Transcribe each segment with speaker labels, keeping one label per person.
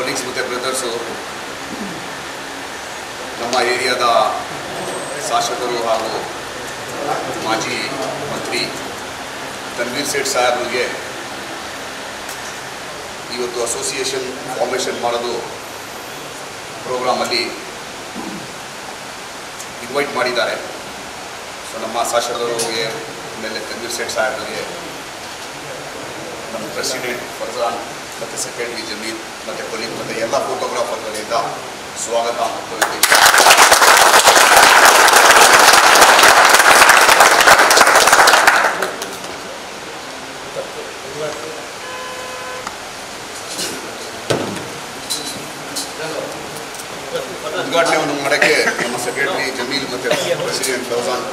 Speaker 1: Colleagues ಮತ್ತು brothers, ನಮ್ಮ ಏರಿಯಾದ ಶಾಸಕರು ಹಾಗೂ ಮಾಜಿ ಮಂತ್ರಿ ತನ್ವೀರ್ ಸೇಠ್ ಸಾಹೇಬ್ರಿಗೆ ಇವತ್ತು ಅಸೋಸಿಯೇಷನ್ ಫಾರ್ಮೇಷನ್ ಮಾಡೋದು ಪ್ರೋಗ್ರಾಮಲ್ಲಿ ಇನ್ವೈಟ್ ಮಾಡಿದ್ದಾರೆ. ಸೊ ನಮ್ಮ ಶಾಸಕರಿಗೆ ಆಮೇಲೆ ತನ್ವೀರ್ ಸೇಠ್ ಸಾಹೇಬ್ರಿಗೆ ನಮ್ಮ ಪ್ರೆಸಿಡೆಂಟ್ ಫರ್ಜಾನ್ ಮತ್ತು ಸೆಕ್ರೆಟರಿ ಜಮೀರ್ ಮತ್ತು ಕೊಲೀಗ್ ಮತ್ತು ಎಲ್ಲ ಫೋಟೋಗ್ರಾಫರ್ಗಳಿಂದ ಸ್ವಾಗತ ಮತ್ತು ಉದ್ಘಾಟನೆಯನ್ನು ಮಾಡೋಕ್ಕೆ ನಮ್ಮ ಸೆಕ್ರೆಟರಿ ಜಮೀಲ್ ಮತ್ತು ಪ್ರೆಸಿಡೆಂಟ್ ಫರ್ಜಾನ್.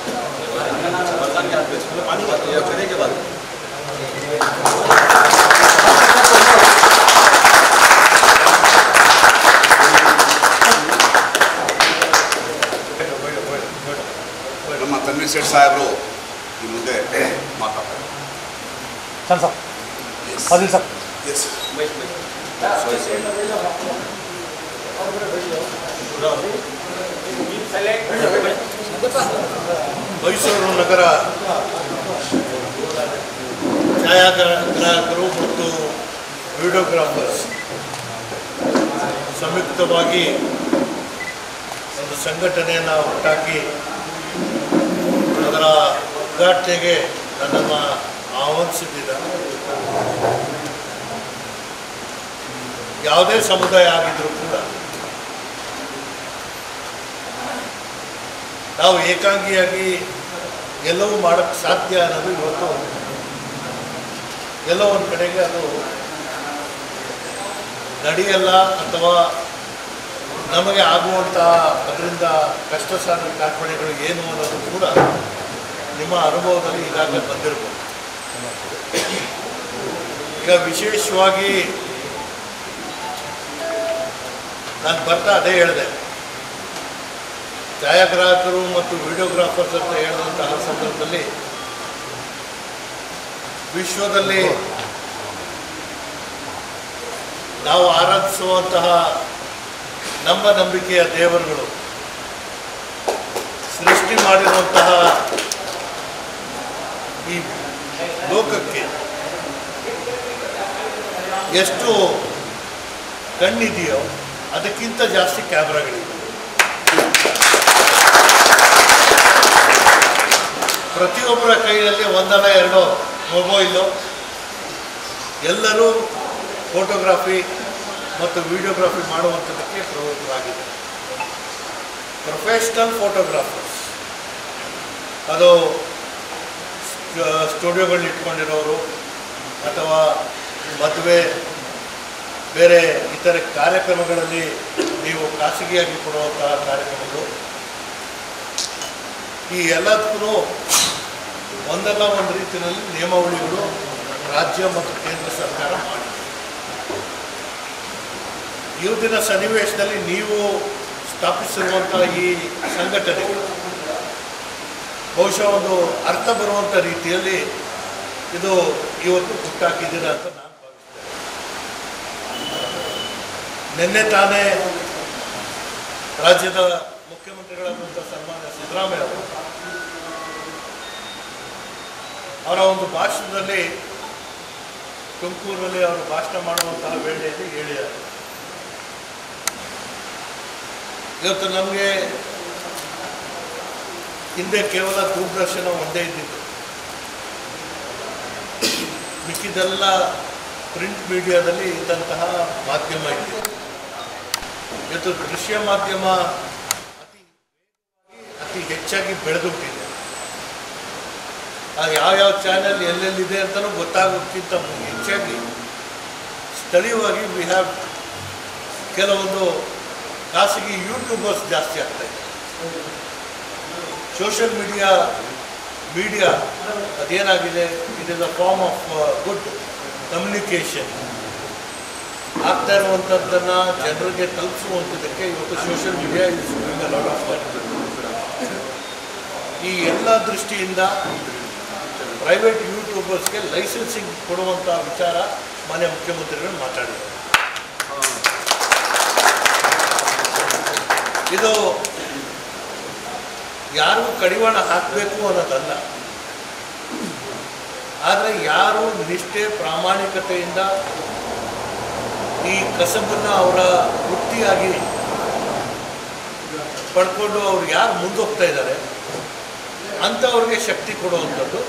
Speaker 1: ನಮ್ಮ ತನ್ವೀರ್ ಸೇಠ್ ಸಾಹೇಬರು ಈ ಮುಂದೆ ಮಾತಾಡ್ತಾರೆ.
Speaker 2: ಮೈಸೂರು ನಗರ ಛಾಯಾಗ್ರಾಹಕರು ಮತ್ತು ವಿಡಿಯೋಗ್ರಾಫರ್ಸ್ ಸಂಯುಕ್ತವಾಗಿ ಒಂದು ಸಂಘಟನೆಯನ್ನು ಹುಟ್ಟಾಕಿ ಅದರ ಉದ್ಘಾಟನೆಗೆ ನನ್ನನ್ನು ಆಹ್ವಾನಿಸಿದ್ದಾರೆ. ಯಾವುದೇ ಸಮುದಾಯ ಆಗಿದ್ದರೂ ಕೂಡ ನಾವು ಏಕಾಂಗಿಯಾಗಿ ಎಲ್ಲವೂ ಮಾಡೋಕ್ಕೆ ಸಾಧ್ಯ ಅನ್ನೋದು ಇವತ್ತು ಎಲ್ಲೋ ಒಂದು ಕಡೆಗೆ ಅದು ನಡೆಯಲ್ಲ, ಅಥವಾ ನಮಗೆ ಆಗುವಂಥ ಅದರಿಂದ ಕಷ್ಟ ಸಾಧ್ಯ ಕಾರ್ಪಣ್ಯಗಳು ಏನು ಅನ್ನೋದು ಕೂಡ ನಿಮ್ಮ ಅನುಭವದಲ್ಲಿ ಈಗಾಗಲೇ ಬಂದಿರ್ಬೋದು. ಈಗ ವಿಶೇಷವಾಗಿ ನಾನು ಬರ್ತಾ ಅದೇ ಹೇಳಿದೆ, ಛಾಯಾಗ್ರಾಹಕರು ಮತ್ತು ವಿಡಿಯೋಗ್ರಾಫರ್ಸ್ ಅಂತ ಹೇಳಿದಂತಹ ಸಂದರ್ಭದಲ್ಲಿ ವಿಶ್ವದಲ್ಲಿ ನಾವು ಆರಾಧಿಸುವಂತಹ ನಮ್ಮ ನಂಬಿಕೆಯ ದೇವರುಗಳು ಸೃಷ್ಟಿ ಮಾಡಿರುವಂತಹ ಈ ಲೋಕಕ್ಕೆ ಎಷ್ಟು ಕಣ್ಣಿದೆಯೋ ಅದಕ್ಕಿಂತ ಜಾಸ್ತಿ ಕ್ಯಾಮ್ರಾಗಳಿವೆ. ಪ್ರತಿಯೊಬ್ಬರ ಕೈಯಲ್ಲಿ ಒಂದಲ್ಲ ಎರಡೋ ಮೊಬೈಲು, ಎಲ್ಲರೂ ಫೋಟೋಗ್ರಫಿ ಮತ್ತು ವಿಡಿಯೋಗ್ರಫಿ ಮಾಡುವಂಥದ್ದಕ್ಕೆ ಪ್ರವೃತ್ತರಾಗಿದೆ. ಪ್ರೊಫೆಷ್ನಲ್ ಫೋಟೋಗ್ರಾಫರ್ಸ್, ಅದು ಸ್ಟುಡಿಯೋಗಳನ್ನ ಇಟ್ಕೊಂಡಿರೋರು ಅಥವಾ ಮದುವೆ ಬೇರೆ ಇತರೆ ಕಾರ್ಯಕ್ರಮಗಳಲ್ಲಿ ನೀವು ಖಾಸಗಿಯಾಗಿ ಕೊಡುವಂತಹ ಕಾರ್ಯಕ್ರಮಗಳು, ಈ ಎಲ್ಲದಕ್ಕೂ ಒಂದಲ್ಲ ಒಂದು ರೀತಿಯಲ್ಲಿ ನಿಯಮಾವಳಿಗಳು ರಾಜ್ಯ ಮತ್ತು ಕೇಂದ್ರ ಸರ್ಕಾರ ಮಾಡಿದೆ. ಇವತ್ತಿನ ಸನ್ನಿವೇಶದಲ್ಲಿ ನೀವು ಸ್ಥಾಪಿಸಿರುವಂಥ ಈ ಸಂಘಟನೆಗಳು ಬಹುಶಃ ಒಂದು ಅರ್ಥ ಬರುವಂಥ ರೀತಿಯಲ್ಲಿ ಇದು ಇವತ್ತು ಹುಟ್ಟಾಕಿದ್ದೀರ ಅಂತ ನಾನು ಭಾವಿಸ್ತೇನೆ. ನಿನ್ನೆ ತಾನೇ ರಾಜ್ಯದ ಮುಖ್ಯಮಂತ್ರಿಗಳಾದಂಥ ಸನ್ಮಾನ್ಯ ಸಿದ್ದರಾಮಯ್ಯ ಅವರು ಅವರ ಒಂದು ಭಾಷಣದಲ್ಲಿ ತುಮಕೂರಲ್ಲಿ ಅವರು ಭಾಷಣ ಮಾಡುವಂತಹ ವೇಳೆಯಲ್ಲಿ ಹೇಳಿದ್ದಾರೆ, ಇವತ್ತು ನಮಗೆ ಹಿಂದೆ ಕೇವಲ ದೂರದರ್ಶನ ಒಂದೇ ಇದ್ದಿದ್ದು, ಮಿಕ್ಕಿದೆಲ್ಲ ಪ್ರಿಂಟ್ ಮೀಡಿಯಾದಲ್ಲಿ ಇದ್ದಂತಹ ಮಾಧ್ಯಮ ಇತ್ತು. ಇವತ್ತು ದೃಶ್ಯ ಮಾಧ್ಯಮ ಅತಿ ಹೆಚ್ಚಾಗಿ ಬೆಳೆದುಬಿಟ್ಟಿದೆ. ಯಾವ್ಯಾವ ಚಾನೆಲ್ ಎಲ್ಲೆಲ್ಲಿದೆ ಅಂತಲೂ ಗೊತ್ತಾಗೋಕ್ಕಿಂತ ಹೆಚ್ಚಾಗಿ ಸ್ಥಳೀಯವಾಗಿ ವಿ ಹ್ಯಾವ್ ಕೆಲವೊಂದು ಖಾಸಗಿ ಯೂಟ್ಯೂಬರ್ಸ್ ಜಾಸ್ತಿ ಆಗ್ತಾಯಿದೆ. ಸೋಷಿಯಲ್ ಮೀಡಿಯಾ ಅದೇನಾಗಿದೆ, it is a form of good communication. ಆಗ್ತಾ ಇರುವಂಥದ್ದನ್ನು ಜನರಿಗೆ ತಲುಪಿಸುವಂಥದ್ದಕ್ಕೆ ಇವತ್ತು social media is doing a lot of work. ಈ ಎಲ್ಲ ದೃಷ್ಟಿಯಿಂದ ಪ್ರೈವೇಟ್ ಯೂಟ್ಯೂಬರ್ಸ್ಗೆ ಲೈಸೆನ್ಸಿಂಗ್ ಕೊಡುವಂಥ ವಿಚಾರ ಮಾನ್ಯ ಮುಖ್ಯಮಂತ್ರಿಗಳು ಮಾತಾಡಿದ್ದಾರೆ. ಇದು ಯಾರಿಗೂ ಕಡಿವಾಣ ಹಾಕಬೇಕು ಅನ್ನೋದಲ್ಲ, ಆದರೆ ಯಾರು ನಿಷ್ಠೆ ಪ್ರಾಮಾಣಿಕತೆಯಿಂದ ಈ ಕಸಬನ್ನು ಅವರ ವೃತ್ತಿಯಾಗಿ ಪಡ್ಕೊಂಡು ಅವ್ರು ಯಾರು ಮುಂದೋಗ್ತಾ ಇದ್ದಾರೆ ಅಂಥವ್ರಿಗೆ ಶಕ್ತಿ ಕೊಡುವಂಥದ್ದು.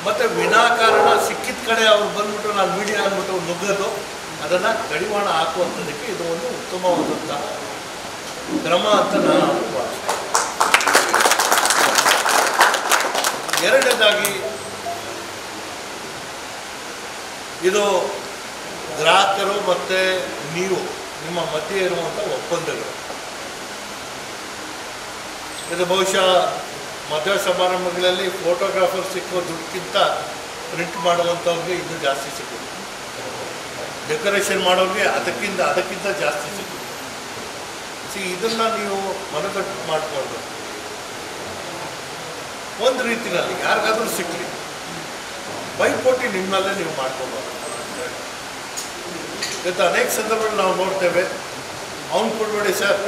Speaker 2: ಮತ್ತು ವಿನಾಕಾರಣ ಸಿಕ್ಕಿದ ಕಡೆ ಅವ್ರು ಬಂದ್ಬಿಟ್ಟು ನಾನು ಮೀಡಿಯಾ ಅಂದ್ಬಿಟ್ಟು ನುಗ್ಗೋದು, ಅದನ್ನು ಕಡಿವಾಣ ಹಾಕುವಂಥದ್ದಕ್ಕೆ ಇದು ಒಂದು ಉತ್ತಮವಾದಂಥ ಕ್ರಮ ಅಂತ ನಾನು ಭಾವಿಸ್ತೇನೆ. ಎರಡನೇದಾಗಿ, ಇದು ಗ್ರಾಹಕರು ಮತ್ತು ನೀವು ನಿಮ್ಮ ಮಧ್ಯೆ ಇರುವಂಥ ಒಪ್ಪಂದಗಳು. ಇದು ಬಹುಶಃ ಮದುವೆ ಸಮಾರಂಭಗಳಲ್ಲಿ ಫೋಟೋಗ್ರಾಫರ್ ಸಿಕ್ಕೋ ದುಡ್ಡಿಗಿಂತ ಪ್ರಿಂಟ್ ಮಾಡುವಂಥವ್ರಿಗೆ ಇದು ಜಾಸ್ತಿ ಸಿಗುತ್ತೆ, ಡೆಕೋರೇಷನ್ ಮಾಡೋರಿಗೆ ಅದಕ್ಕಿಂತ ಜಾಸ್ತಿ ಸಿಗುತ್ತೆ. ಇದನ್ನು ನೀವು ಮನದಟ್ಟು ಮಾಡಿಕೊಂಡು ಒಂದು ರೀತಿಯಲ್ಲಿ ಯಾರಿಗಾದ್ರೂ ಸಿಕ್ಕಲಿ ಪೈಪೋಟಿ ನಿಮ್ಮಲ್ಲೇ ನೀವು ಮಾಡ್ಕೊಬೋದು. ಇವತ್ತು ಅನೇಕ ಸಂದರ್ಭಗಳು ನಾವು ನೋಡ್ತೇವೆ, ಅವ್ನು ಕೊಡಬೇಡಿ ಸರ್,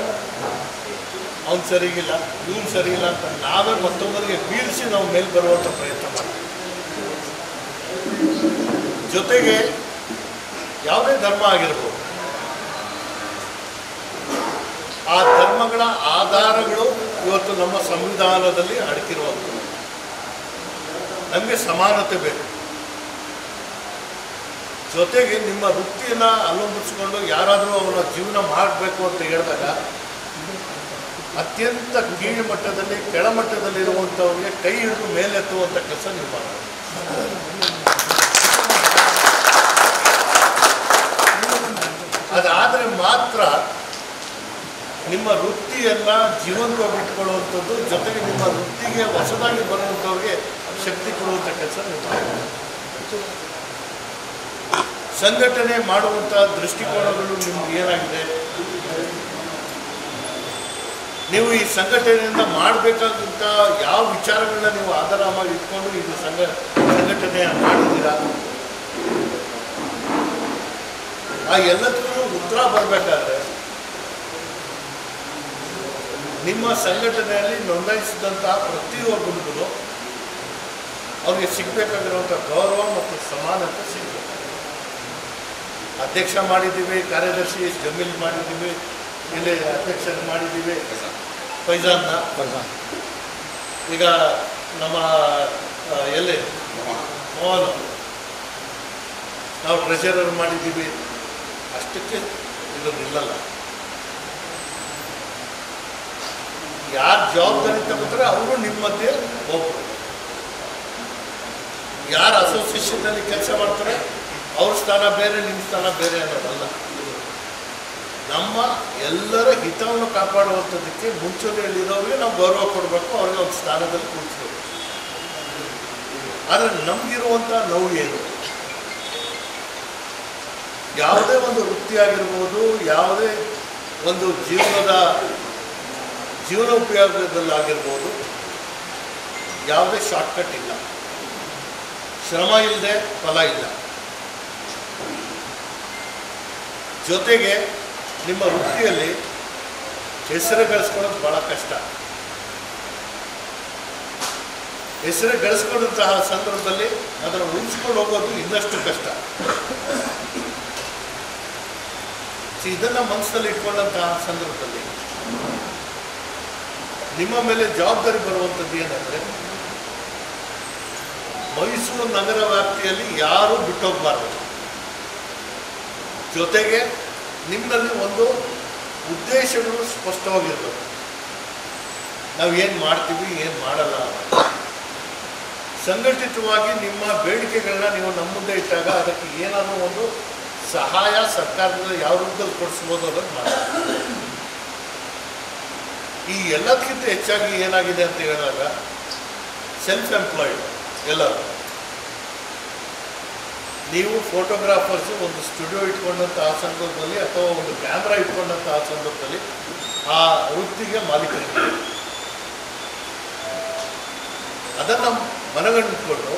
Speaker 2: ಅವ್ನು ಸರಿಗಿಲ್ಲ, ಇವ್ನು ಸರಿಗಿಲ್ಲ ಅಂತ ನಾವೇ ಮತ್ತೊಬ್ಬರಿಗೆ ಬೀಳಿಸಿ ನಾವು ಮೇಲೆ ಬರುವಂಥ ಪ್ರಯತ್ನ ಮಾಡ್ತೀವಿ. ಜೊತೆಗೆ ಯಾವುದೇ ಧರ್ಮ ಆಗಿರ್ಬೋದು, ಆ ಧರ್ಮಗಳ ಆಧಾರಗಳು ಇವತ್ತು ನಮ್ಮ ಸಂವಿಧಾನದಲ್ಲಿ ಅಡಕಿರುವಂಥದ್ದು. ನಮಗೆ ಸಮಾನತೆ ಬೇಕು. ಜೊತೆಗೆ ನಿಮ್ಮ ವೃತ್ತಿಯನ್ನು ಅವಲಂಬಿಸಿಕೊಂಡು ಯಾರಾದರೂ ಅವನ ಜೀವನ ಮಾಡಬೇಕು ಅಂತ ಹೇಳಿದಾಗ ಅತ್ಯಂತ ಕೀಳು ಮಟ್ಟದಲ್ಲಿ ಕೆಳಮಟ್ಟದಲ್ಲಿರುವಂಥವ್ರಿಗೆ ಕೈ ಹಿಡಿದು ಮೇಲೆತ್ತುವಂಥ ಕೆಲಸ ನೀವು ಮಾಡಬೇಕು. ಅದಾದರೆ ಮಾತ್ರ ನಿಮ್ಮ ವೃತ್ತಿಯನ್ನು ಜೀವಂತವಾಗಿ ಇಟ್ಕೊಳ್ಳುವಂಥದ್ದು, ಜೊತೆಗೆ ನಿಮ್ಮ ವೃತ್ತಿಗೆ ಹೊಸದಾಗಿ ಬರುವಂಥವ್ರಿಗೆ ಶಕ್ತಿ ಕೊಡುವಂಥ ಕೆಲಸ ನೀವು ಮಾಡಬೇಕು. ಸಂಘಟನೆ ಮಾಡುವಂಥ ದೃಷ್ಟಿಕೋನಗಳು ನಿಮ್ಗೆ ಏನಾಗಿದೆ, ನೀವು ಈ ಸಂಘಟನೆಯಿಂದ ಮಾಡಬೇಕಾದಂಥ ಯಾವ ವಿಚಾರಗಳನ್ನ ನೀವು ಆಧಾರ ಮಾಡಿ ಇಟ್ಕೊಂಡು ಇದು ಸಂಘಟನೆ ಮಾಡಿದ್ದೀರಾ, ಆ ಎಲ್ಲದಕ್ಕೂ ಉತ್ತರ ಬರಬೇಕಾದ್ರೆ ನಿಮ್ಮ ಸಂಘಟನೆಯಲ್ಲಿ ನೋಂದಾಯಿಸಿದಂತಹ ಪ್ರತಿಯೊಬ್ಬರಿಗೂ ಅವ್ರಿಗೆ ಸಿಗಬೇಕಾಗಿರುವಂಥ ಗೌರವ ಮತ್ತು ಸಮಾನತೆ ಸಿಗಬೇಕು. ಅಧ್ಯಕ್ಷ ಮಾಡಿದ್ದೀವಿ, ಕಾರ್ಯದರ್ಶಿ ಜಮೀಲ್ ಮಾಡಿದ್ದೀವಿ, ಇಲ್ಲಿ ಅಧ್ಯಕ್ಷರು ಮಾಡಿದ್ದೀವಿ ಫೈಜಾನ್ನ, ಈಗ ನಮ್ಮ ಎಲ್ಲಿ ಮೋಹನ್ ನಾವು ಟ್ರೆಷರರ್ ಮಾಡಿದ್ದೀವಿ. ಅಷ್ಟಕ್ಕೆ ಇದು ನಿಲ್ಲಲ್ಲ. ಯಾರು ಜವಾಬ್ದಾರಿ ತಗೋತಾರೆ ಅವರು ನಿಮ್ಮ ಮಧ್ಯೆ ಹೋಗ್ತಾರೆ. ಯಾರು ಅಸೋಸಿಯೇಷನ್ನಲ್ಲಿ ಕೆಲಸ ಮಾಡ್ತಾರೆ ಅವ್ರ ಸ್ಥಾನ ಬೇರೆ, ನಿಮ್ಮ ಸ್ಥಾನ ಬೇರೆ ಅನ್ನೋದಲ್ಲ. ನಮ್ಮ ಎಲ್ಲರ ಹಿತವನ್ನು ಕಾಪಾಡುವಂಥದ್ದಕ್ಕೆ ಮುಂಚೂಣಿಯಲ್ಲಿರೋರಿಗೆ ನಾವು ಗೌರವ ಕೊಡಬೇಕು, ಅವ್ರಿಗೆ ಒಂದು ಸ್ಥಾನದಲ್ಲಿ ಕೂರಿಸ್ಬೇಕು. ಆದರೆ ನಮಗಿರುವಂಥ ನೋವು ಏನು, ಯಾವುದೇ ಒಂದು ವೃತ್ತಿಯಾಗಿರ್ಬೋದು, ಯಾವುದೇ ಒಂದು ಜೀವನೋಪಯೋಗದಲ್ಲಾಗಿರ್ಬೋದು, ಯಾವುದೇ ಶಾರ್ಟ್ಕಟ್ ಇಲ್ಲ. ಶ್ರಮ ಇಲ್ಲದೆ ಫಲ ಇಲ್ಲ. ಜೊತೆಗೆ ನಿಮ್ಮ ವೃತ್ತಿಯಲ್ಲಿ ಹೆಸರು ಗಳಿಸ್ಕೊಳ್ಳೋದು ಭಾಳ ಕಷ್ಟ. ಹೆಸರು ಗಳಿಸ್ಕೊಂಡಂತಹ ಸಂದರ್ಭದಲ್ಲಿ ಅದನ್ನು ಉಳಿಸ್ಕೊಂಡು ಹೋಗೋದು ಇನ್ನಷ್ಟು ಕಷ್ಟ. ಇದನ್ನು ಮನಸ್ಸಲ್ಲಿ ಇಟ್ಕೊಂಡಂತಹ ಸಂದರ್ಭದಲ್ಲಿ ನಿಮ್ಮ ಮೇಲೆ ಜವಾಬ್ದಾರಿ ಬರುವಂಥದ್ದು ಏನಂದರೆ, ಮೈಸೂರು ನಗರ ವ್ಯಾಪ್ತಿಯಲ್ಲಿ ಯಾರೂ ಬಿಟ್ಟೋಗಬಾರ್ದು. ಜೊತೆಗೆ ನಿಮ್ಮಲ್ಲಿ ಒಂದು ಉದ್ದೇಶಗಳು ಸ್ಪಷ್ಟವಾಗಿರ್ಬೇಕು. ನಾವು ಏನು ಮಾಡ್ತೀವಿ, ಏನು ಮಾಡಲ್ಲ. ಸಂಘಟಿತವಾಗಿ ನಿಮ್ಮ ಬೇಡಿಕೆಗಳನ್ನ ನೀವು ನಮ್ಮ ಮುಂದೆ ಇಟ್ಟಾಗ ಅದಕ್ಕೆ ಏನಾದರೂ ಒಂದು ಸಹಾಯ ಸರ್ಕಾರದಿಂದ ಯಾವ ರೂಪದಲ್ಲಿ ಕೊಡಿಸ್ಬೋದು ಅನ್ನೋದು ಮಾಡ್ತೀವಿ. ಈ ಎಲ್ಲದಕ್ಕಿಂತ ಹೆಚ್ಚಾಗಿ ಏನಾಗಿದೆ ಅಂತ ಹೇಳಿದಾಗ, ಸೆಲ್ಫ್ ಎಂಪ್ಲಾಯ್ಡ್ ಎಲ್ಲರೂ, ನೀವು ಫೋಟೋಗ್ರಾಫರ್ಸು ಒಂದು ಸ್ಟುಡಿಯೋ ಇಟ್ಕೊಂಡಂತಹ ಸಂದರ್ಭದಲ್ಲಿ ಅಥವಾ ಒಂದು ಕ್ಯಾಮ್ರಾ ಇಟ್ಕೊಂಡಂತಹ ಸಂದರ್ಭದಲ್ಲಿ ಆ ವೃತ್ತಿಗೆ ಮಾಲೀಕರಿಗೆ ಅದನ್ನು ಮನಗಂಡಿಕೊಂಡು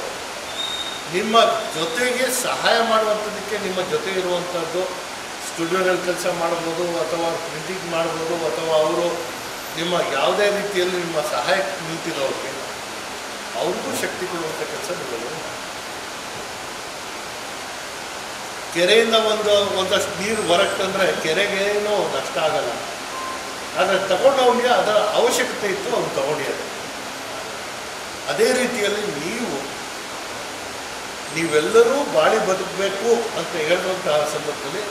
Speaker 2: ನಿಮ್ಮ ಜೊತೆಗೆ ಸಹಾಯ ಮಾಡುವಂಥದ್ದಕ್ಕೆ ನಿಮ್ಮ ಜೊತೆ ಇರುವಂಥದ್ದು ಸ್ಟುಡಿಯೋದಲ್ಲಿ ಕೆಲಸ ಮಾಡ್ಬೋದು, ಅಥವಾ ಪ್ರಿಂಟಿಂಗ್ ಮಾಡ್ಬೋದು, ಅಥವಾ ಅವರು ನಿಮ್ಮ ಯಾವುದೇ ರೀತಿಯಲ್ಲಿ ನಿಮ್ಮ ಸಹಾಯಕ್ಕೆ ನಿಂತಿರೋರಿಗೆ ಅವ್ರಿಗೂ ಶಕ್ತಿ ಕೊಡುವಂಥ ಕೆಲಸ ನೀವು ಕೆರೆಯಿಂದ ಒಂದಷ್ಟು ನೀರು ಹೊರಗ್ತಂದರೆ ಕೆರೆಗೇನೋ ನಷ್ಟ ಆಗಲ್ಲ. ಆದರೆ ತಗೊಂಡವನಿಗೆ ಅದರ ಅವಶ್ಯಕತೆ ಇತ್ತು, ಅವ್ನು ತಗೊಂಡಿದ್ದಾರೆ. ಅದೇ ರೀತಿಯಲ್ಲಿ ನೀವೆಲ್ಲರೂ ಬಾಳಿ ಬದುಕಬೇಕು ಅಂತ ಹೇಳುವಂತಹ ಸಂದರ್ಭದಲ್ಲಿ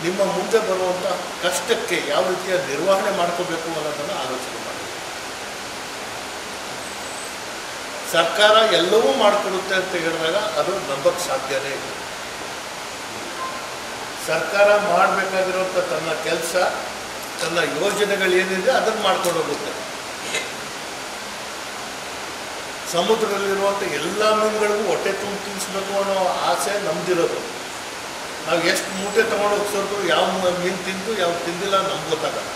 Speaker 2: ನಿಮ್ಮ ಮುಂದೆ ಬರುವಂಥ ಕಷ್ಟಕ್ಕೆ ಯಾವ ರೀತಿಯ ನಿರ್ವಹಣೆ ಮಾಡ್ಕೋಬೇಕು ಅನ್ನೋದನ್ನು ಆಲೋಚನೆ ಮಾಡಿ. ಸರ್ಕಾರ ಎಲ್ಲವೂ ಮಾಡಿಕೊಡುತ್ತೆ ಅಂತ ಹೇಳಿದಾಗ ಅದು ನಂಬಕ್ಕೆ ಸಾಧ್ಯನೇ ಇಲ್ಲ. ಸರ್ಕಾರ ಮಾಡಬೇಕಾಗಿರುವಂಥ ತನ್ನ ಕೆಲಸ, ತನ್ನ ಯೋಜನೆಗಳೇನಿದೆ ಅದನ್ನು ಮಾಡ್ಕೊಂಡು ಹೋಗುತ್ತೆ. ಸಮುದ್ರದಲ್ಲಿರುವಂಥ ಎಲ್ಲ ಮೀನುಗಳಿಗೂ ಹೊಟ್ಟೆ ತುಂಬ ತಿನ್ನಿಸ್ಬೇಕು ಅನ್ನೋ ಆಸೆ ನಮ್ದಿರೋದು. ನಾವು ಎಷ್ಟು ಮೂಟೆ ತೊಗೊಂಡು ಹೋಗ್ಸೋದು, ಯಾವ ಮೀನು ತಿಂದು ಯಾವ ತಿಂದಿಲ್ಲ ನಮ್ಗೆ ಗೊತ್ತಾಗಲ್ಲ.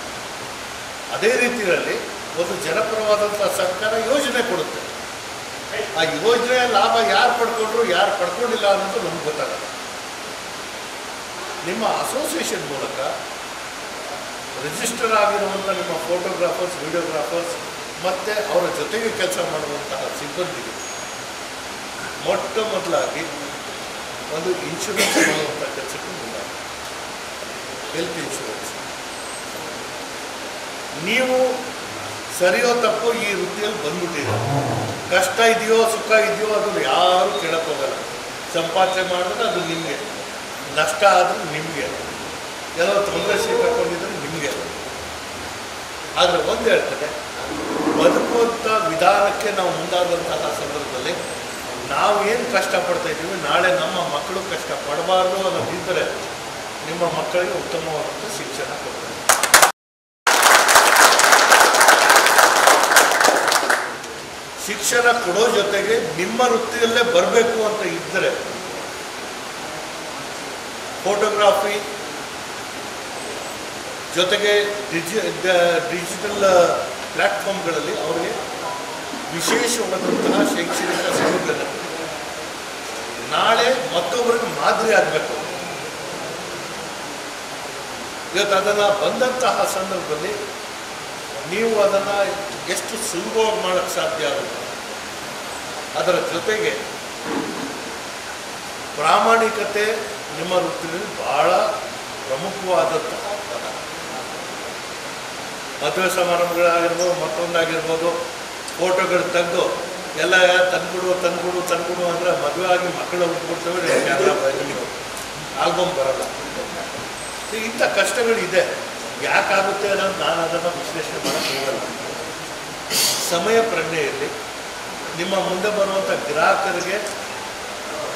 Speaker 2: ಅದೇ ರೀತಿಯಲ್ಲಿ ಒಂದು ಜನಪರವಾದಂಥ ಸರ್ಕಾರ ಯೋಜನೆ ಕೊಡುತ್ತೆ. ಆ ಯೋಜನೆಯ ಲಾಭ ಯಾರು ಪಡ್ಕೊಂಡ್ರು ಯಾರು ಪಡ್ಕೊಂಡಿಲ್ಲ ಅನ್ನೋದು ನಮ್ಗೆ ಗೊತ್ತಾಗಲ್ಲ. ನಿಮ್ಮ ಅಸೋಸಿಯೇಷನ್ ಮೂಲಕ ರಿಜಿಸ್ಟರ್ ಆಗಿರುವಂಥ ನಿಮ್ಮ ಫೋಟೋಗ್ರಾಫರ್ಸ್, ವಿಡಿಯೋಗ್ರಾಫರ್ಸ್ ಮತ್ತು ಅವರ ಜೊತೆಗೆ ಕೆಲಸ ಮಾಡುವಂತಹ ಸಿಬ್ಬಂದಿಗೆ ಮೊಟ್ಟ ಮೊದಲಾಗಿ ಒಂದು ಇನ್ಶೂರೆನ್ಸ್ ಮಾಡುವಂಥ ಕೆಲಸಕ್ಕೆ ಮುಂದಾಗಿ, ಹೆಲ್ತ್ ಇನ್ಶೂರೆನ್ಸ್. ನೀವು ಸರಿಯೋ ತಪ್ಪು ಈ ವೃತ್ತಿಯಲ್ಲಿ ಬಂದ್ಬಿಟ್ಟಿದೆ. ಕಷ್ಟ ಇದೆಯೋ ಸುಖ ಇದೆಯೋ ಅದನ್ನು ಯಾರೂ ಕೇಳೋಕ್ಕೋಗಲ್ಲ. ಸಂಪಾದನೆ ಮಾಡಿದ್ರೆ ಅದು ನಿಮಗೆ, ನಷ್ಟ ಆದರೂ ನಿಮಗೆ, ಎಲ್ಲೋ ತೊಂದರೆ ಸಿಕ್ಕಾಕೊಂಡಿದ್ರೆ ನಿಮಗೆ. ಆದರೆ ಒಂದು ಹೇಳ್ತದೆ, ಬದುಕುವಂಥ ವಿಧಾನಕ್ಕೆ ನಾವು ಮುಂದಾದಂತಹ ಸಂದರ್ಭದಲ್ಲಿ ನಾವು ಏನು ಕಷ್ಟಪಡ್ತಾ ಇದ್ದೀವಿ, ನಾಳೆ ನಮ್ಮ ಮಕ್ಕಳು ಕಷ್ಟಪಡಬಾರ್ದು ಅನ್ನೋದಿದ್ದರೆ ನಿಮ್ಮ ಮಕ್ಕಳಿಗೆ ಉತ್ತಮವಾದಂಥ ಶಿಕ್ಷಣ ಕೊಡ್ತಾರೆ. ಶಿಕ್ಷಣ ಕೊಡೋ ಜೊತೆಗೆ ನಿಮ್ಮ ವೃತ್ತಿಯಲ್ಲೇ ಬರಬೇಕು ಅಂತ ಇದ್ದರೆ ಫೋಟೋಗ್ರಾಫಿ ಜೊತೆಗೆ ಡಿಜಿಟಲ್ ಪ್ಲ್ಯಾಟ್ಫಾರ್ಮ್ಗಳಲ್ಲಿ ಅವರಿಗೆ ವಿಶೇಷವಾದಂತಹ ಶೈಕ್ಷಣಿಕ ಸೌಲಭ್ಯ ನಾಳೆ ಮತ್ತೊಬ್ಬರಿಗೆ ಮಾದರಿ ಆಗಬೇಕು. ಇವತ್ತು ಅದನ್ನು ಬಂದಂತಹ ಸಂದರ್ಭದಲ್ಲಿ ನೀವು ಅದನ್ನು ಎಷ್ಟು ಸುಲಭವಾಗಿ ಮಾಡೋಕ್ಕೆ ಸಾಧ್ಯ ಆಗುತ್ತೆ. ಅದರ ಜೊತೆಗೆ ಪ್ರಾಮಾಣಿಕತೆ ನಿಮ್ಮ ವೃತ್ತಿಯಲ್ಲಿ ಬಹಳ ಪ್ರಮುಖವಾದಂತಹ ಪದ. ಮದುವೆ ಸಮಾರಂಭಗಳಾಗಿರ್ಬೋದು, ಮತ್ತೊಂದಾಗಿರ್ಬೋದು, ಫೋಟೋಗಳು ತೆಗೆದು ಎಲ್ಲ ತಂದ್ಕೊಡು ಅಂದರೆ ಮದುವೆ ಆಗಿ ಮಕ್ಕಳು ಹುಟ್ಬಿಡ್ತವೆ, ಕ್ಯಾಮ್ರಾ ಆಲ್ಬಮ್ ಬರಲ್ಲ. ಇಂಥ ಕಷ್ಟಗಳಿದೆ. ಯಾಕಾಗುತ್ತೆ ಅನ್ನೋದು ನಾನು ಅದನ್ನು ವಿಶ್ಲೇಷಣೆ ಮಾಡೋಕ್ಕೆ ಹೋಗಲ್ಲ. ಸಮಯ ಪ್ರಜ್ಞೆಯಲ್ಲಿ ನಿಮ್ಮ ಮುಂದೆ ಬರುವಂಥ ಗ್ರಾಹಕರಿಗೆ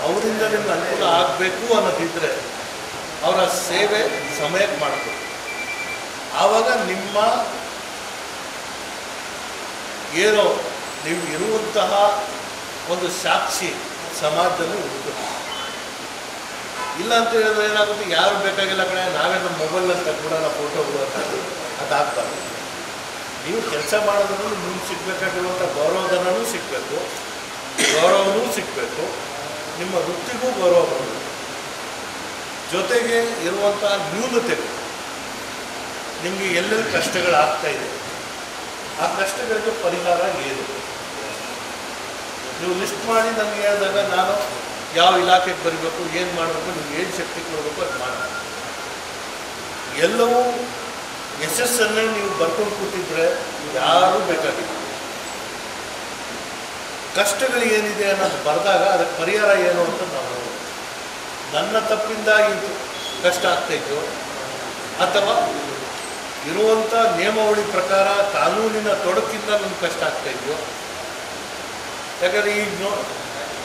Speaker 2: ಅವರಿಂದ ನಿಮ್ಗೆ ಅನುಕೂಲ ಆಗಬೇಕು ಅನ್ನೋದಿದ್ದರೆ ಅವರ ಸೇವೆ ಸಮಯಕ್ಕೆ ಮಾಡಬೇಕು. ಆವಾಗ ನಿಮ್ಮ ಏನೋ ನೀವು ಇರುವಂತಹ ಒಂದು ಸಾಕ್ಷಿ ಸಮಾಜದಲ್ಲಿ ಹುಡುಕಬೇಕು. ಇಲ್ಲ ಅಂತ ಹೇಳಿದ್ರೆ ಏನಾಗುತ್ತೆ, ಯಾರು ಬೇಕಾಗಿಲ್ಲ ಕಡೆ ನಾವೇ ನಮ್ಮ ಮೊಬೈಲ್ನಲ್ಲಿ ತಗೊಂಡೋಣ ಫೋಟೋಗಳು ಅದಾಗ್ಬಾರ್ದು. ನೀವು ಕೆಲಸ ಮಾಡೋದ್ರೂ ನಿಮ್ಗೆ ಸಿಗಬೇಕಾಗಿರುವಂಥ ಗೌರವಧನವೂ ಸಿಗಬೇಕು, ಗೌರವವೂ ಸಿಗಬೇಕು, ನಿಮ್ಮ ವೃತ್ತಿಗೂ ಗೌರವ ಬರಬೇಕು. ಜೊತೆಗೆ ಇರುವಂಥ ನ್ಯೂನತೆಗಳು, ನಿಮಗೆ ಎಲ್ಲೆಲ್ಲಿ ಕಷ್ಟಗಳಾಗ್ತಾಯಿದೆ ಆ ಕಷ್ಟಗಳಿಗೆ ಪರಿಹಾರ ಏನು ನೀವು ಲಿಸ್ಟ್ ಮಾಡಿ ನನಗೆ ಹೇಳಿದಾಗ ನಾನು ಯಾವ ಇಲಾಖೆಗೆ ಬರಬೇಕು, ಏನು ಮಾಡಬೇಕು, ನಿಮ್ಗೆ ಏನು ಶಕ್ತಿ ಕೊಡಬೇಕು ಅದು ಮಾಡಬೇಕು. ಎಲ್ಲವೂ ಯಶಸ್ಸನ್ನೇ ನೀವು ಬರ್ಕೊಂಡು ಕೂತಿದ್ರೆ ಯಾರೂ ಬೇಕಾಗಿಲ್ಲ. ಕಷ್ಟಗಳು ಏನಿದೆ ಅನ್ನೋದು ಬರೆದಾಗ ಅದಕ್ಕೆ ಪರಿಹಾರ ಏನು ಅಂತ ನಾವು ನನ್ನ ತಪ್ಪಿಂದ ಇದು ಕಷ್ಟ ಆಗ್ತಾಯಿತ್ತು ಅಥವಾ ಇರುವಂಥ ನಿಯಮಾವಳಿ ಪ್ರಕಾರ ಕಾನೂನಿನ ತೊಡಕಿಂದ ನಮ್ಗೆ ಕಷ್ಟ ಆಗ್ತಾಯಿದ್ವು. ಯಾಕಂದರೆ ಈಗ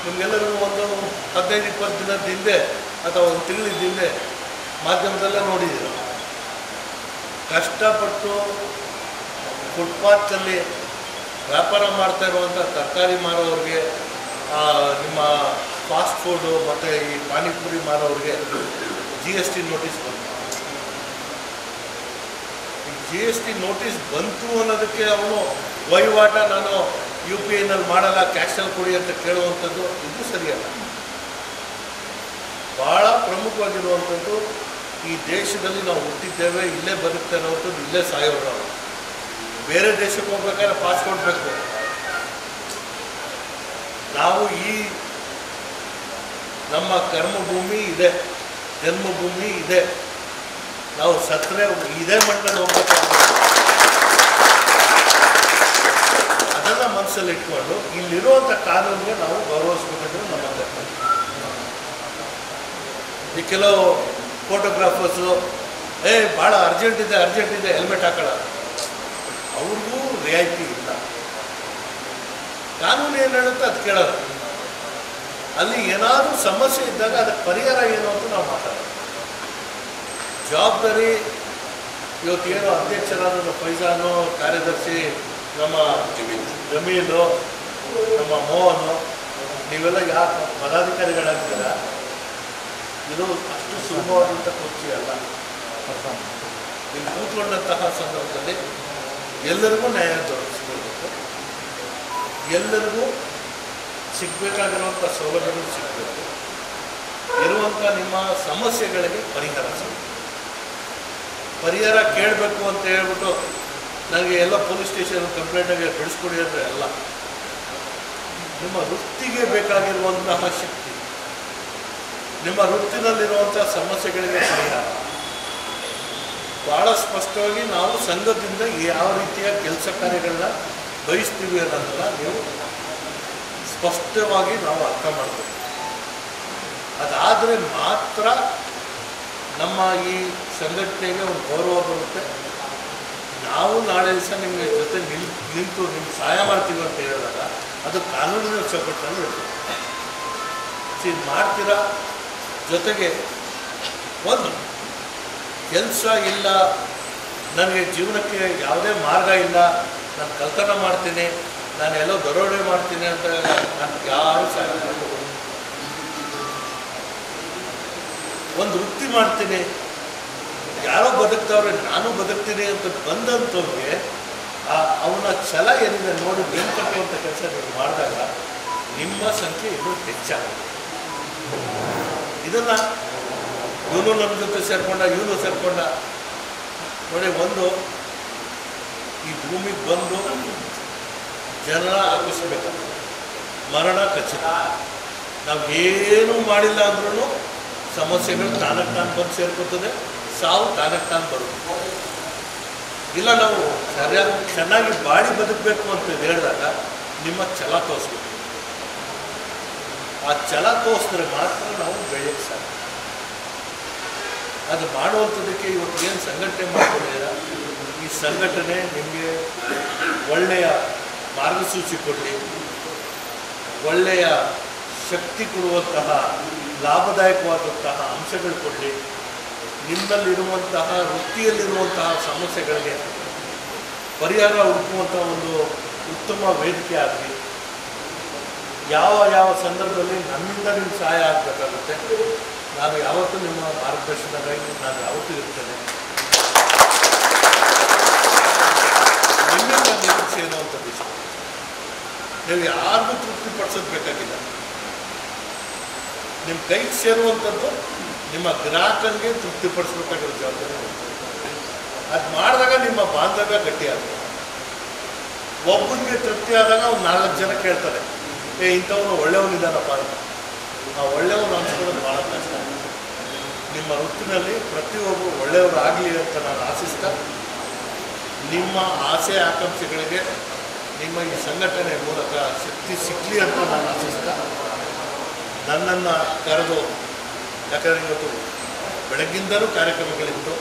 Speaker 2: ನಿಮಗೆಲ್ಲರೂ ಒಂದು 15-20 ದಿನದ ಹಿಂದೆ ಅಥವಾ ಒಂದು ತಿಂಗಳ ಹಿಂದೆ ಮಾಧ್ಯಮದಲ್ಲೇ ನೋಡಿದ್ದೀರ, ಕಷ್ಟಪಟ್ಟು ಫುಟ್ಪಾತಲ್ಲಿ ವ್ಯಾಪಾರ ಮಾಡ್ತಾ ಇರುವಂಥ ತರಕಾರಿ ಮಾರೋರಿಗೆ, ನಿಮ್ಮ ಫಾಸ್ಟ್ ಫುಡ್ಡು ಮತ್ತು ಈ ಪಾನಿಪುರಿ ಮಾರೋರಿಗೆ GST ನೋಟಿಸ್ ಬಂತು. GST ನೋಟಿಸ್ ಬಂತು ಅನ್ನೋದಕ್ಕೆ ಅವನು ವಹಿವಾಟ ನಾನು UPIನಲ್ಲಿ ಮಾಡಲ್ಲ, ಕ್ಯಾಶಲ್ಲಿ ಕೊಡಿ ಅಂತ ಕೇಳುವಂಥದ್ದು ಇದು ಸರಿಯಲ್ಲ. ಭಾಳ ಪ್ರಮುಖವಾಗಿರುವಂಥದ್ದು ಈ ದೇಶದಲ್ಲಿ ನಾವು ಹುಟ್ಟಿದ್ದೇವೆ, ಇಲ್ಲೇ ಬದುಕ್ತಾ ಇರುವಂಥದ್ದು, ಇಲ್ಲೇ ಸಾಯೋರು. ಬೇರೆ ದೇಶಕ್ಕೆ ಹೋಗ್ಬೇಕಾದ್ರೆ ಪಾಸ್ಪೋರ್ಟ್ ಬೇಕು. ನಾವು ಈ ನಮ್ಮ ಕರ್ಮಭೂಮಿ ಇದೆ, ಜನ್ಮಭೂಮಿ ಇದೆ, ನಾವು ಸತ್ತರೆ ಇದೇ ಮಣ್ಣಲ್ಲಿ ಹೋಗ್ಬೇಕಾಗ್ತದೆ. ಅದನ್ನು ಮನಸ್ಸಲ್ಲಿ ಇಟ್ಕೊಂಡು ಇಲ್ಲಿರುವಂಥ ಕಾನೂನಿಗೆ ನಾವು ಗೌರವಿಸ್ಬೇಕಂದ್ರೆ ನಮ್ಮ ಕರ್ತವ್ಯ. ಈ ಕೆಲವು ಫೋಟೋಗ್ರಾಫರ್ಸು ಭಾಳ ಅರ್ಜೆಂಟ್ ಇದೆ ಹೆಲ್ಮೆಟ್ ಹಾಕೋಣ, ಅವ್ರಿಗೂ ರಿಯಾಯಿತಿ ಇಲ್ಲ. ಕಾನೂನು ಏನು ಹೇಳುತ್ತೆ ಅದು ಕೇಳೋದು. ಅಲ್ಲಿ ಏನಾದರೂ ಸಮಸ್ಯೆ ಇದ್ದಾಗ ಅದಕ್ಕೆ ಪರಿಹಾರ ಏನು ಅಂತ ನಾವು ಮಾತಾಡೋದು. ಜವಾಬ್ದಾರಿ ಇವತ್ತೇನು ಅಧ್ಯಕ್ಷರಾದ ಫೈಜಾನು, ಕಾರ್ಯದರ್ಶಿ ನಮ್ಮ ಜಮೀಲು, ನಮ್ಮ ಮೋಹನು, ನೀವೆಲ್ಲ ಯಾಕೆ ಪದಾಧಿಕಾರಿಗಳಾಗ್ತೀರ? ಇದು ಅಷ್ಟು ಸುಲಭವಾದಂಥ ಕುರ್ಚಿ ಅಲ್ಲ. ಇಲ್ಲಿ ಕೂತ್ಕೊಂಡಂತಹ ಸಂದರ್ಭದಲ್ಲಿ ಎಲ್ಲರಿಗೂ ನ್ಯಾಯ ದೊರಕಿಸ್ಕೊಳ್ಬೇಕು, ಎಲ್ಲರಿಗೂ ಸಿಗಬೇಕಾಗಿರುವಂಥ ಸೌಲಭ್ಯಗಳು ಸಿಗಬೇಕು, ಇರುವಂಥ ನಿಮ್ಮ ಸಮಸ್ಯೆಗಳಿಗೆ ಪರಿಹಾರ ಸಿಗಬೇಕು. ಪರಿಹಾರ ಕೇಳಬೇಕು ಅಂತ ಹೇಳ್ಬಿಟ್ಟು ನನಗೆ ಎಲ್ಲ ಪೊಲೀಸ್ ಸ್ಟೇಷನ್ ಕಂಪ್ಲೇಂಟಾಗಿ ಬಿಡಿಸ್ಕೊಡಿ ಅಂದರೆ ಅಲ್ಲ. ನಿಮ್ಮ ವೃತ್ತಿಗೆ ಬೇಕಾಗಿರುವಂತಹ ಶಕ್ತಿ, ನಿಮ್ಮ ವೃತ್ತಿನಲ್ಲಿರುವಂಥ ಸಮಸ್ಯೆಗಳಿಗೆ ಪರಿಹಾರ ಭಾಳ ಸ್ಪಷ್ಟವಾಗಿ ನಾವು ಸಂಘದಿಂದ ಯಾವ ರೀತಿಯ ಕೆಲಸ ಕಾರ್ಯಗಳನ್ನ ಬಯಸ್ತೀವಿ ಅನ್ನೋದನ್ನ ನೀವು ಸ್ಪಷ್ಟವಾಗಿ ನಾವು ಅರ್ಥ ಮಾಡಬೇಕು. ಅದಾದರೆ ಮಾತ್ರ ನಮ್ಮ ಈ ಸಂಘಟನೆಗೆ ಒಂದು ಗೌರವ ಬರುತ್ತೆ. ನಾವು ನಾಳೆ ದಿವಸ ನಿಮಗೆ ಜೊತೆ ನಿಂತು ನಿಮ್ಗೆ ಸಹಾಯ ಮಾಡ್ತೀವಿ ಅಂತ ಹೇಳಿದಾಗ ಅದು ಕಾನೂನಿನ ಚೌಕಟ್ಟಲ್ಲಿ ಇರ್ತದೆ. ಇದು ಮಾಡ್ತೀರಾ. ಜೊತೆಗೆ ಒಂದು ಕೆಲಸ ಇಲ್ಲ, ನನಗೆ ಜೀವನಕ್ಕೆ ಯಾವುದೇ ಮಾರ್ಗ ಇಲ್ಲ, ನಾನು ಕಲ್ತನ ಮಾಡ್ತೀನಿ, ನಾನು ಎಲ್ಲೋ ದರೋಡೆ ಮಾಡ್ತೀನಿ ಅಂತ ನಾನು ಯಾರು ಸಹಾಯ ಮಾಡ್ಬೋದು. ಒಂದು ವೃತ್ತಿ ಮಾಡ್ತೀನಿ, ಯಾರೋ ಬದುಕ್ತವ್ರೆ ನಾನು ಬದುಕ್ತೀನಿ ಅಂತ ಬಂದಂಥವ್ರಿಗೆ ಅವನ ಛಲ ಏನಿದೆ ನೋಡಿ ಬೆನ್ನು ಕಟ್ಟುವಂಥ ಕೆಲಸ ನೀವು ಮಾಡಿದಾಗ ನಿಮ್ಮ ಸಂಖ್ಯೆ ಇನ್ನೂ ಹೆಚ್ಚಾಗುತ್ತೆ. ಇದನ್ನು ಇವನು ನಮ್ಮ ಜೊತೆ ಸೇರ್ಕೊಂಡ, ಇವನು ಸೇರ್ಕೊಂಡ ನೋಡಿ. ಒಂದು ಈ ಭೂಮಿಗೆ ಬಂದು ಜನರ ಆಕರ್ಷಿಸಬೇಕು, ಮರಣ ಖಚಿತ. ನಾವು ಏನೂ ಮಾಡಿಲ್ಲ ಅಂದ್ರೂ ಸಮಸ್ಯೆಗಳು ತಾನಕ್ಕೆ ತಾನು ಬಂದು ಸೇರ್ಕೊತದೆ, ಸಾವು ತಾನಕ್ಕೆ ತಾನು ಬರುತ್ತೆ. ಇಲ್ಲ ನಾವು ಸರಿಯಾಗಿ ಚೆನ್ನಾಗಿ ಬಾಡಿ ಬದುಕಬೇಕು ಅಂತ ಹೇಳಿದಾಗ ನಿಮ್ಮ ಛಲ ತೋರಿಸ್ಬೇಕು. ಆ ಛಲ ತೋರಿಸಿದ್ರೆ ಮಾತ್ರ ನಾವು ಬೆಳೆಯಕ್ಕೆ ಸಾಧ್ಯ. ಅದು ಮಾಡುವಂಥದ್ದಕ್ಕೆ ಇವತ್ತು ಏನು ಸಂಘಟನೆ ಮಾಡ್ಕೊಂಡಿದ್ದೀರ, ಈ ಸಂಘಟನೆ ನಿಮಗೆ ಒಳ್ಳೆಯ ಮಾರ್ಗಸೂಚಿ ಕೊಡಲಿ, ಒಳ್ಳೆಯ ಶಕ್ತಿ ಕೊಡುವಂತಹ ಲಾಭದಾಯಕವಾದಂತಹ ಅಂಶಗಳು ಕೊಡಲಿ, ನಿಮ್ಮಲ್ಲಿರುವಂತಹ ವೃತ್ತಿಯಲ್ಲಿರುವಂತಹ ಸಮಸ್ಯೆಗಳಿಗೆ ಪರಿಹಾರ ಹುಡುಕುವಂಥ ಒಂದು ಉತ್ತಮ ವೇದಿಕೆ ಆಗಲಿ. ಯಾವ ಸಂದರ್ಭದಲ್ಲಿ ನನ್ನಿಂದ ನಿಮ್ಗೆ ಸಹಾಯ ಆಗಬೇಕಾಗುತ್ತೆ, ನಾನು ಯಾವತ್ತೂ ನಿಮ್ಮ ಮಾರ್ಗದರ್ಶನಕ್ಕಾಗಿ ನಾನು ಯಾವತ್ತೂ ಇರ್ತೇನೆ. ನಿಮ್ಮಿಂದ ನಿರೀಕ್ಷೆ ಅನ್ನುವಂಥದ್ದು ಇಷ್ಟ. ನೀವು ಯಾರಿಗೂ ತೃಪ್ತಿಪಡಿಸೋದು ಬೇಕಾಗಿಲ್ಲ. ನಿಮ್ಮ ಕೈಗೆ ಸೇರುವಂಥದ್ದು ನಿಮ್ಮ ಗ್ರಾಹಕನಿಗೆ ತೃಪ್ತಿಪಡಿಸ್ಬೇಕಾಗಿರೋ ಜವಾಬ್ದಾರಿ. ಅದು ಮಾಡಿದಾಗ ನಿಮ್ಮ ಬಾಂಧವ್ಯ ಗಟ್ಟಿಯಾಗುತ್ತೆ. ಒಬ್ಬನಿಗೆ ತೃಪ್ತಿ ಆದಾಗ ಅವ್ನು 4 ಜನ ಕೇಳ್ತಾರೆ, ಇಂಥವನು ಒಳ್ಳೆಯವನಿದ್ದಾನಪ್ಪ ಅಂತ. ಆ ಒಳ್ಳೆಯವನು ಅನ್ಸ್ಕೊಳ್ಳೋದು ಭಾಳ ಕಷ್ಟ. ನಿಮ್ಮ ವೃತ್ತಿನಲ್ಲಿ ಪ್ರತಿಯೊಬ್ಬರು ಒಳ್ಳೆಯವರು ಆಗಲಿ ಅಂತ ನಾನು ಆಶಿಸ್ತಾ, ನಿಮ್ಮ ಆಸೆ ಆಕಾಂಕ್ಷೆಗಳಿಗೆ ನಿಮ್ಮ ಈ ಸಂಘಟನೆ ಮೂಲಕ ಶಕ್ತಿ ಸಿಕ್ಕಲಿ ಅಂತ ನಾನು ಆಶಿಸ್ತಾ, ನನ್ನನ್ನು ಕರೆದು, ಯಾಕಂದರೆ ಇವತ್ತು ಬೆಳಗ್ಗಿಂದಲೂ ಕಾರ್ಯಕ್ರಮಗಳಿತ್ತು,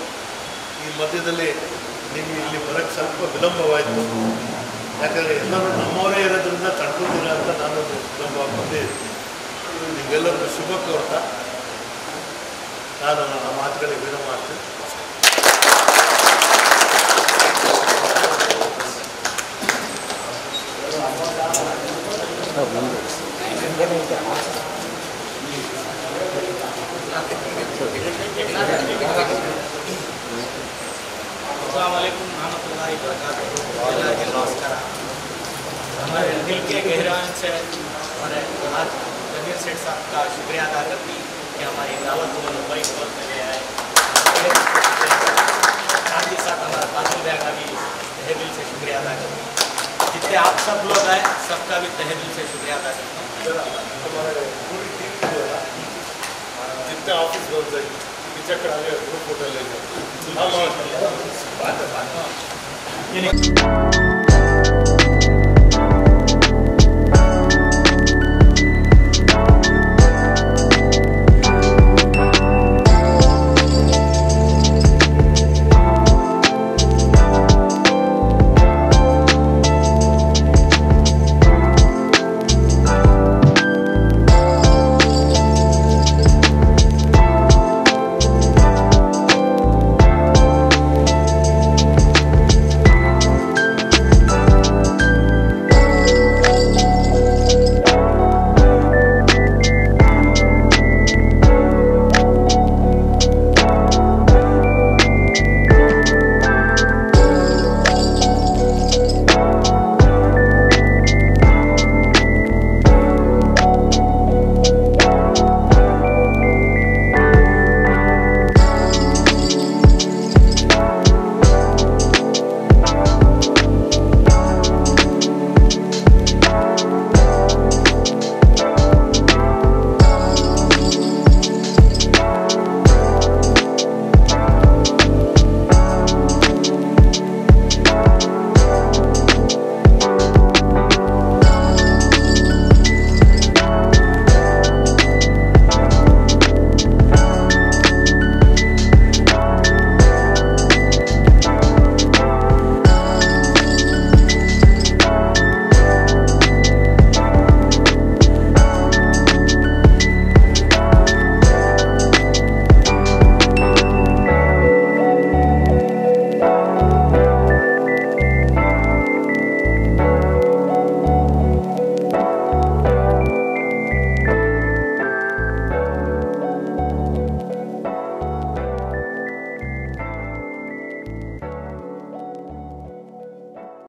Speaker 2: ಈ ಮಧ್ಯದಲ್ಲಿ ನೀವು ಇಲ್ಲಿ ಬರೋಕ್ಕೆ ಸ್ವಲ್ಪ ವಿಳಂಬವಾಯಿತು. ಯಾಕಂದರೆ ಎಲ್ಲರೂ ನಮ್ಮವರೇ ಇರೋದ್ರಿಂದ ತಡ್ಕೊತೀರ ಅಂತ ನಾನು ವಿಳಂಬ ಬಂದೇ ನಿಮಗೆಲ್ಲರಿಗೂ ಶುಭ ಕೋರ್ತಾ ನಾನು ನನ್ನ ಮಾತುಗಳಿಗೆ ವಿರಾಮ ಮಾಡ್ತೀನಿ.
Speaker 3: अस्सलामुअलैकुम रहमतुल्लाहि व बरकातुहू। नमस्कार। हमारे दिल के गहराई से हमारे आज जमीर सेठ साहब का शुक्रिया अदा करती कि हमारी दावत को मुंबई कोर्ट में ले आए। साथ ही साथ हमारा कानून बैग का भी तहे दिल से शुक्रिया अदा आप सब लोग आए, सबका भी तहे दिल से शुक्रिया अदा करता हूँ।
Speaker 2: हमारे पूरी टीम जो है जितने ऑफिस वर्क है पीछे करा लिया ग्रुप फोटो ले जाओ।